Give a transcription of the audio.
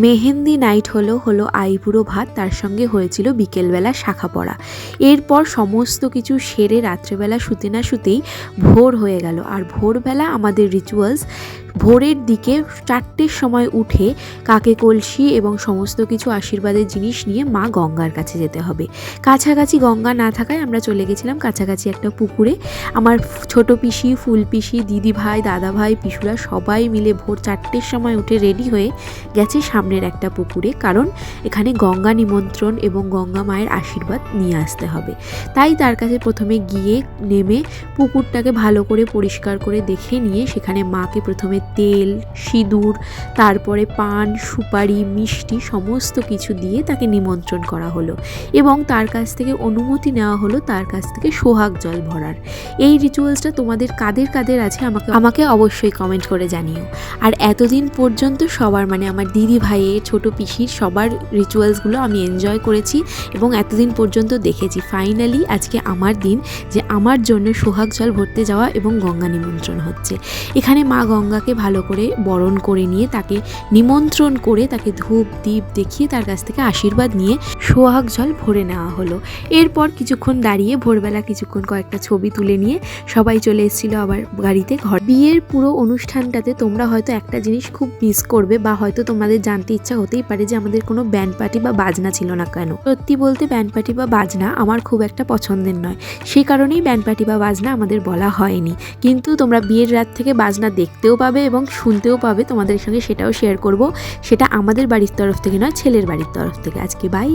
Mehndi night হলো আইবুড়ো ভাত, তার সঙ্গে হয়েছিল বিকেলবেলা শাখা পড়া। এরপর সমস্ত কিছু সেরে রাত্রেবেলা শুতে না শুতেই ভোর হয়ে গেল। আর ভোরবেলা আমাদের রিচুয়ালস, ভোরের দিকে 4টের সময় উঠে কাকে কলসি এবং সমস্ত কিছু আশীর্বাদের জিনিস নিয়ে মা গঙ্গার কাছে যেতে হবে। কাছাকাছি গঙ্গা না থাকায় আমরা চলে গেছিলাম কাছাকাছি একটা পুকুরে। আমার ছোট পিসি, ফুল পিসি, দিদি ভাই, দাদা ভাই, পিসুরা সবাই মিলে ভোর 4টের সময় উঠে রেডি হয়ে গেছে সামনের একটা পুকুরে, কারণ এখানে গঙ্গা নিমন্ত্রণ এবং গঙ্গা মায়ের আশীর্বাদ নিয়ে আসতে হবে। তাই তার কাছে প্রথমে গিয়ে নেমে পুকুরটাকে ভালো করে পরিষ্কার করে দেখে নিয়ে সেখানে মাকে প্রথমে তেল, সিঁদুর, তারপরে পান, সুপারি, মিষ্টি সমস্ত কিছু দিয়ে তাকে নিমন্ত্রণ করা হলো এবং তার কাছ থেকে অনুমতি নেওয়া হলো তার কাছ থেকে সোহাগ জল ভরার। এই রিচুয়ালসটা তোমাদের কাদের কাদের আছে আমাকে অবশ্যই কমেন্ট করে জানিও। আর এতদিন পর্যন্ত সবার, মানে আমার দিদি ভাইয়ের, ছোট পিসির সবার রিচুয়ালসগুলো আমি এনজয় করেছি এবং এতদিন পর্যন্ত দেখেছি। ফাইনালি আজকে আমার দিন, যে আমার জন্য সোহাগ জল ভরতে যাওয়া এবং গঙ্গা নিমন্ত্রণ হচ্ছে। এখানে মা গঙ্গাকে ভালো করে বরণ করে নিয়ে তাকে নিমন্ত্রণ করে তাকে ধূপ দীপ দেখিয়ে তার কাছ থেকে আশীর্বাদ নিয়ে সোহাগ জল ভরে নেওয়া হলো। এরপর কিছুক্ষণ দাঁড়িয়ে ভোরবেলা কিছুক্ষণ কয়েকটা ছবি তুলে নিয়ে সবাই চলে এসেছিল আবার গাড়িতে ঘর। বিয়ের পুরো অনুষ্ঠানটাতে তোমরা হয়তো একটা জিনিস খুব মিস করবে, বা হয়তো তোমাদের জানতে ইচ্ছা হতেই পারে যে আমাদের কোনো ব্যান্ড পার্টি বা বাজনা ছিল না কেন। সত্যি বলতে ব্যান্ড পার্টি বা বাজনা আমার খুব একটা পছন্দের নয়, সেই কারণেই ব্যান্ড পার্টি বা বাজনা আমাদের বলা হয়নি। কিন্তু তোমরা বিয়ের রাত থেকে বাজনা দেখতেও পাবে এবং শুনতেও পাবে, তোমাদের সঙ্গে সেটাও শেয়ার করব। সেটা আমাদের বাড়ির তরফ থেকে নয়, ছেলের বাড়ির তরফ থেকে। আজকে বাই।